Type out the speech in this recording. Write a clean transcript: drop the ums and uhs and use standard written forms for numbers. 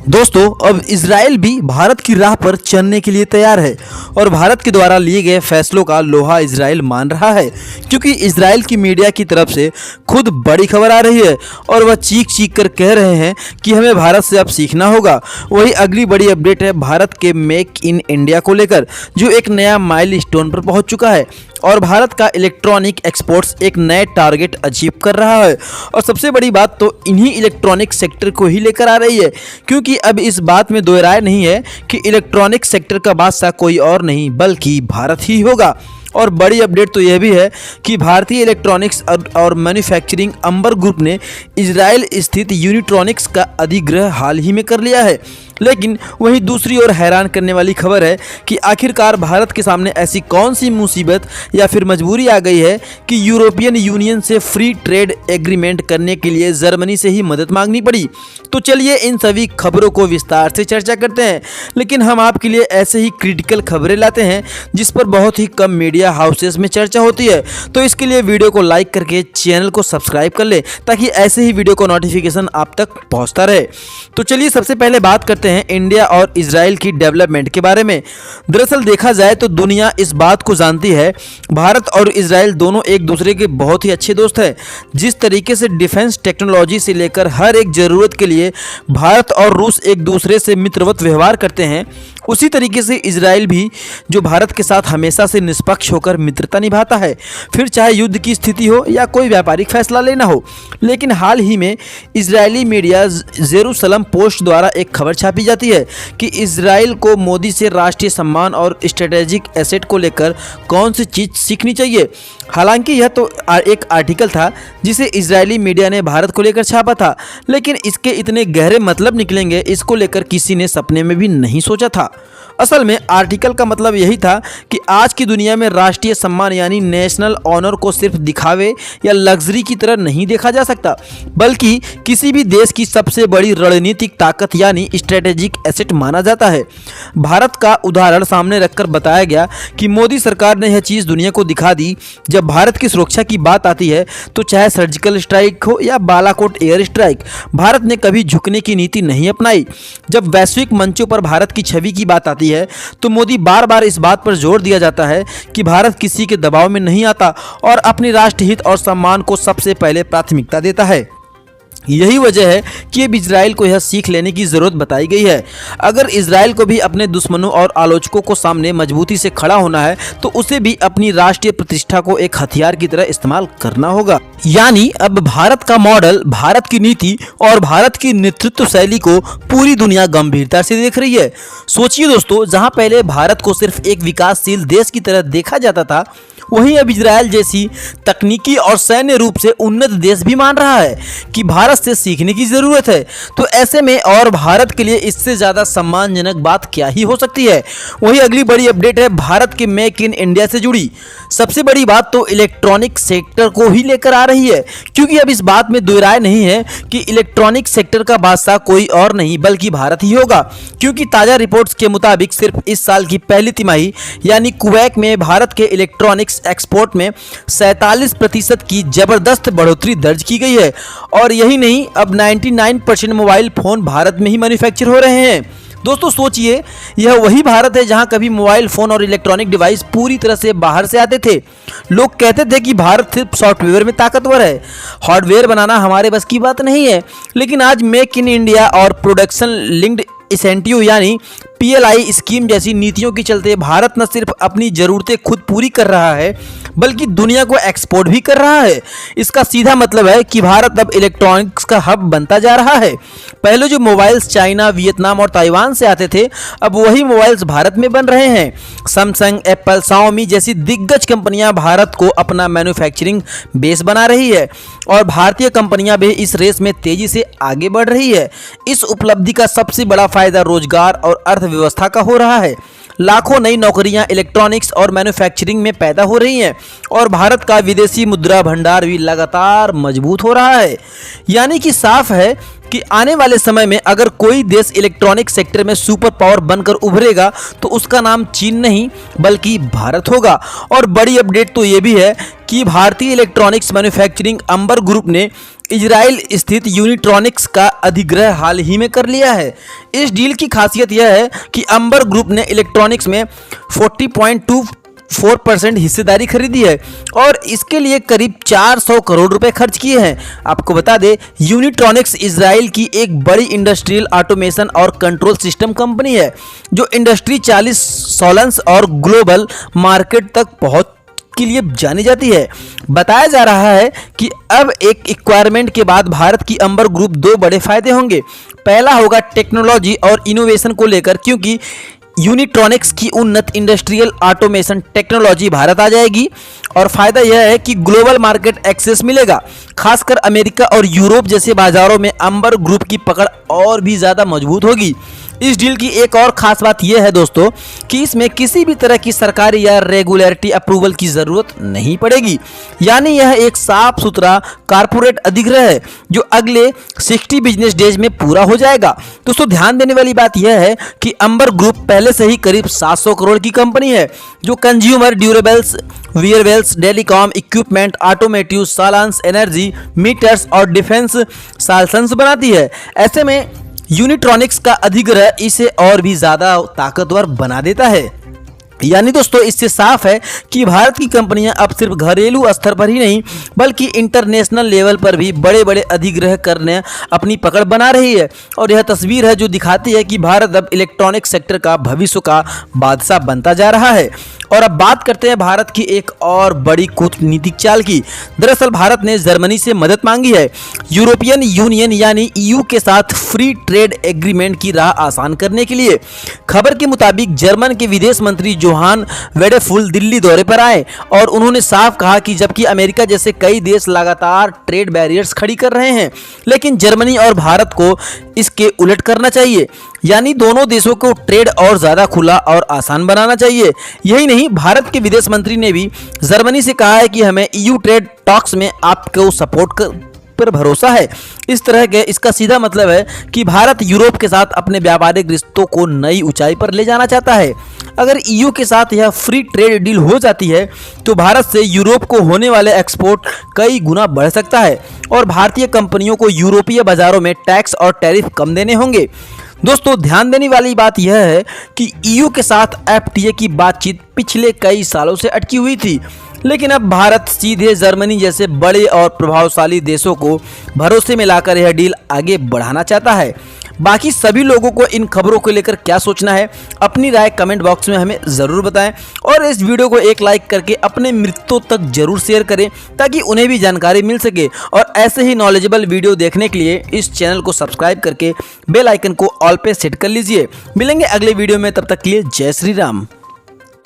दोस्तों अब इजराइल भी भारत की राह पर चलने के लिए तैयार है और भारत के द्वारा लिए गए फैसलों का लोहा इजराइल मान रहा है, क्योंकि इजराइल की मीडिया की तरफ से खुद बड़ी खबर आ रही है और वह चीख चीख कर कह रहे हैं कि हमें भारत से अब सीखना होगा। वही अगली बड़ी अपडेट है भारत के मेक इन इंडिया को लेकर, जो एक नया माइलस्टोन पर पहुंच चुका है और भारत का इलेक्ट्रॉनिक एक्सपोर्ट्स एक नए टारगेट अचीव कर रहा है। और सबसे बड़ी बात तो इन्हीं इलेक्ट्रॉनिक सेक्टर को ही लेकर आ रही है, क्योंकि अब इस बात में दो राय नहीं है कि इलेक्ट्रॉनिक सेक्टर का बादशाह कोई और नहीं बल्कि भारत ही होगा। और बड़ी अपडेट तो यह भी है कि भारतीय इलेक्ट्रॉनिक्स और मैन्युफैक्चरिंग अंबर ग्रुप ने इजराइल स्थित यूनिट्रॉनिक्स का अधिग्रहण हाल ही में कर लिया है। लेकिन वहीं दूसरी ओर हैरान करने वाली खबर है कि आखिरकार भारत के सामने ऐसी कौन सी मुसीबत या फिर मजबूरी आ गई है कि यूरोपियन यूनियन से फ्री ट्रेड एग्रीमेंट करने के लिए जर्मनी से ही मदद मांगनी पड़ी। तो चलिए इन सभी खबरों को विस्तार से चर्चा करते हैं, लेकिन हम आपके लिए ऐसे ही क्रिटिकल खबरें लाते हैं जिस पर बहुत ही कम मीडिया हाउसेस में चर्चा होती है। तो इसके लिए वीडियो को लाइक करके चैनल को सब्सक्राइब कर ले ताकि ऐसे ही वीडियो को नोटिफिकेशन आप तक पहुंचता रहे। तो चलिए सबसे पहले बात करते हैं इंडिया और इजराइल की डेवलपमेंट के बारे में। दरअसल देखा जाए तो दुनिया इस बात को जानती है, भारत और इजराइल दोनों एक दूसरे के बहुत ही अच्छे दोस्त हैं। जिस तरीके से डिफेंस टेक्नोलॉजी से लेकर हर एक जरूरत के लिए भारत और रूस एक दूसरे से मित्रवत व्यवहार करते हैं, उसी तरीके से इजराइल भी जो भारत के साथ हमेशा से निष्पक्ष होकर मित्रता निभाता है, फिर चाहे युद्ध की स्थिति हो या कोई व्यापारिक फैसला लेना हो। लेकिन हाल ही में इजरायली मीडिया जेरूसलम पोस्ट द्वारा एक खबर छापी जाती है कि इजराइल को मोदी से राष्ट्रीय सम्मान और स्ट्रेटेजिक एसेट को लेकर कौन सी चीज़ सीखनी चाहिए। हालांकि यह तो एक आर्टिकल था जिसे इजरायली मीडिया ने भारत को लेकर छापा था, लेकिन इसके इतने गहरे मतलब निकलेंगे इसको लेकर किसी ने सपने में भी नहीं सोचा था। असल में आर्टिकल का मतलब यही था कि आज की दुनिया में राष्ट्रीय सम्मान यानी नेशनल ऑनर को सिर्फ दिखावे या लग्जरी की तरह नहीं देखा जा सकता, बल्कि किसी भी देश की सबसे बड़ी रणनीतिक ताकत यानी स्ट्रेटेजिक एसेट माना जाता है। भारत का उदाहरण सामने रखकर बताया गया कि मोदी सरकार ने यह चीज़ दुनिया को दिखा दी। जब भारत की सुरक्षा की बात आती है तो चाहे सर्जिकल स्ट्राइक हो या बालाकोट एयर स्ट्राइक, भारत ने कभी झुकने की नीति नहीं अपनाई। जब वैश्विक मंचों पर भारत की छवि की बात आती है तो मोदी बार बार इस बात पर जोर दिया जाता है कि भारत किसी के दबाव में नहीं आता और अपनी राष्ट्रहित और सम्मान को सबसे पहले प्राथमिकता देता है। यही वजह है कि अब इजराइल को यह सीख लेने की ज़रूरत बताई गई है। अगर इजराइल को भी अपने दुश्मनों और आलोचकों को सामने मजबूती से खड़ा होना है तो उसे भी अपनी राष्ट्रीय प्रतिष्ठा को एक हथियार की तरह इस्तेमाल करना होगा। यानी अब भारत का मॉडल, भारत की नीति और भारत की नेतृत्व शैली को पूरी दुनिया गंभीरता से देख रही है। सोचिए दोस्तों, जहां पहले भारत को सिर्फ एक विकासशील देश की तरह देखा जाता था, वहीं अब इजराइल जैसी तकनीकी और सैन्य रूप से उन्नत देश भी मान रहा है कि भारत से सीखने की जरूरत है। तो ऐसे में और भारत के लिए इससे ज़्यादा सम्मानजनक बात क्या ही हो सकती है। वहीं अगली बड़ी अपडेट है भारत के मेक इन इंडिया से जुड़ी। सबसे बड़ी बात तो इलेक्ट्रॉनिक सेक्टर को ही लेकर आ रही है, क्योंकि अब इस बात में दो राय नहीं है कि इलेक्ट्रॉनिक सेक्टर का बादशाह कोई और नहीं बल्कि भारत ही होगा। क्योंकि ताज़ा रिपोर्ट्स के मुताबिक सिर्फ इस साल की पहली तिमाही यानी क्वेक में भारत के इलेक्ट्रॉनिक्स एक्सपोर्ट में 47% की जबरदस्त बढ़ोतरी दर्ज की गई है। और यही नहीं, अब 99% मोबाइल फोन भारत में ही मैन्युफैक्चर हो रहे हैं। दोस्तों सोचिए, यह वही भारत है जहां कभी मोबाइल फोन और इलेक्ट्रॉनिक डिवाइस पूरी तरह से बाहर से आते थे। लोग कहते थे कि भारत सिर्फ सॉफ्टवेयर में ताकतवर है, हार्डवेयर बनाना हमारे बस की बात नहीं है। लेकिन आज मेक इन इंडिया और प्रोडक्शन लिंक्ड इंसेंटिव यानी PLI स्कीम जैसी नीतियों के चलते भारत न सिर्फ अपनी ज़रूरतें खुद पूरी कर रहा है बल्कि दुनिया को एक्सपोर्ट भी कर रहा है। इसका सीधा मतलब है कि भारत अब इलेक्ट्रॉनिक्स का हब बनता जा रहा है। पहले जो मोबाइल्स चाइना, वियतनाम और ताइवान से आते थे, अब वही मोबाइल्स भारत में बन रहे हैं। सैमसंग, एप्पल, शाओमी जैसी दिग्गज कंपनियां भारत को अपना मैन्युफैक्चरिंग बेस बना रही है और भारतीय कंपनियां भी इस रेस में तेजी से आगे बढ़ रही है। इस उपलब्धि का सबसे बड़ा फायदा रोजगार और अर्थव्यवस्था का हो रहा है। लाखों नई नौकरियां इलेक्ट्रॉनिक्स और मैन्युफैक्चरिंग में पैदा हो रही हैं और भारत का विदेशी मुद्रा भंडार भी लगातार मजबूत हो रहा है। यानी कि साफ है कि आने वाले समय में अगर कोई देश इलेक्ट्रॉनिक सेक्टर में सुपर पावर बनकर उभरेगा तो उसका नाम चीन नहीं बल्कि भारत होगा। और बड़ी अपडेट तो ये भी है कि भारतीय इलेक्ट्रॉनिक्स मैन्युफैक्चरिंग अंबर ग्रुप ने इजराइल स्थित यूनिट्रॉनिक्स का अधिग्रहण हाल ही में कर लिया है। इस डील की खासियत यह है कि अंबर ग्रुप ने इलेक्ट्रॉनिक्स में 40.24% हिस्सेदारी खरीदी है और इसके लिए करीब 400 करोड़ रुपए खर्च किए हैं। आपको बता दें, यूनिट्रॉनिक्स इजराइल की एक बड़ी इंडस्ट्रियल ऑटोमेशन और कंट्रोल सिस्टम कंपनी है जो इंडस्ट्री 40 सोलेंस और ग्लोबल मार्केट तक पहुंच के लिए जानी जाती है। बताया जा रहा है कि अब एक एक्वायरमेंट के बाद भारत की अंबर ग्रुप दो बड़े फायदे होंगे। पहला होगा टेक्नोलॉजी और इनोवेशन को लेकर, क्योंकि यूनिट्रॉनिक्स की उन्नत इंडस्ट्रियल ऑटोमेशन टेक्नोलॉजी भारत आ जाएगी और फायदा यह है कि ग्लोबल मार्केट एक्सेस मिलेगा। खासकर अमेरिका और यूरोप जैसे बाजारों में अंबर ग्रुप की पकड़ और भी ज़्यादा मजबूत होगी। इस डील की एक और खास बात यह है दोस्तों कि इसमें किसी भी तरह की सरकारी या रेगुलेटरी अप्रूवल की ज़रूरत नहीं पड़ेगी, यानी यह एक साफ सुथरा कारपोरेट अधिग्रहण है जो अगले 60 बिजनेस डेज में पूरा हो जाएगा। दोस्तों, ध्यान देने वाली बात यह है कि अंबर ग्रुप पहले से ही करीब 700 करोड़ की कंपनी है जो consumer durables, wearables, telecom equipment, automotive, solutions, energy, meters और डिफेंस साल्सन्स बनाती है। ऐसे में यूनिट्रॉनिक्स का अधिग्रहण इसे और भी ज़्यादा ताकतवर बना देता है। यानी दोस्तों, इससे साफ है कि भारत की कंपनियां अब सिर्फ घरेलू स्तर पर ही नहीं बल्कि इंटरनेशनल लेवल पर भी बड़े बड़े अधिग्रहण करने अपनी पकड़ बना रही है। और यह तस्वीर है जो दिखाती है कि भारत अब इलेक्ट्रॉनिक सेक्टर का भविष्य का बादशाह बनता जा रहा है। और अब बात करते हैं भारत की एक और बड़ी कूटनीतिक चाल की। दरअसल भारत ने जर्मनी से मदद मांगी है यूरोपियन यूनियन यानी ईयू के साथ फ्री ट्रेड एग्रीमेंट की राह आसान करने के लिए। खबर के मुताबिक जर्मन के विदेश मंत्री जोहान वेडेफुल दिल्ली दौरे पर आए और उन्होंने साफ कहा कि जबकि अमेरिका जैसे कई देश लगातार ट्रेड बैरियर्स खड़ी कर रहे हैं, लेकिन जर्मनी और भारत को इसके उलट करना चाहिए, यानी दोनों देशों को ट्रेड और ज़्यादा खुला और आसान बनाना चाहिए। यही नहीं, भारत के विदेश मंत्री ने भी जर्मनी से कहा है कि हमें ईयू ट्रेड टॉक्स में आपको सपोर्ट पर भरोसा है। इस तरह के इसका सीधा मतलब है कि भारत यूरोप के साथ अपने व्यापारिक रिश्तों को नई ऊंचाई पर ले जाना चाहता है। अगर ईयू के साथ यह फ्री ट्रेड डील हो जाती है तो भारत से यूरोप को होने वाले एक्सपोर्ट कई गुना बढ़ सकता है और भारतीय कंपनियों को यूरोपीय बाजारों में टैक्स और टैरिफ कम देने होंगे। दोस्तों, ध्यान देने वाली बात यह है कि ईयू के साथ एफटीए की बातचीत पिछले कई सालों से अटकी हुई थी, लेकिन अब भारत सीधे जर्मनी जैसे बड़े और प्रभावशाली देशों को भरोसे में लाकर यह डील आगे बढ़ाना चाहता है। बाकी सभी लोगों को इन खबरों को लेकर क्या सोचना है, अपनी राय कमेंट बॉक्स में हमें ज़रूर बताएं और इस वीडियो को एक लाइक करके अपने मित्रों तक जरूर शेयर करें ताकि उन्हें भी जानकारी मिल सके। और ऐसे ही नॉलेजेबल वीडियो देखने के लिए इस चैनल को सब्सक्राइब करके बेल आइकन को ऑल पे सेट कर लीजिए। मिलेंगे अगले वीडियो में, तब तक के लिए जय श्री राम।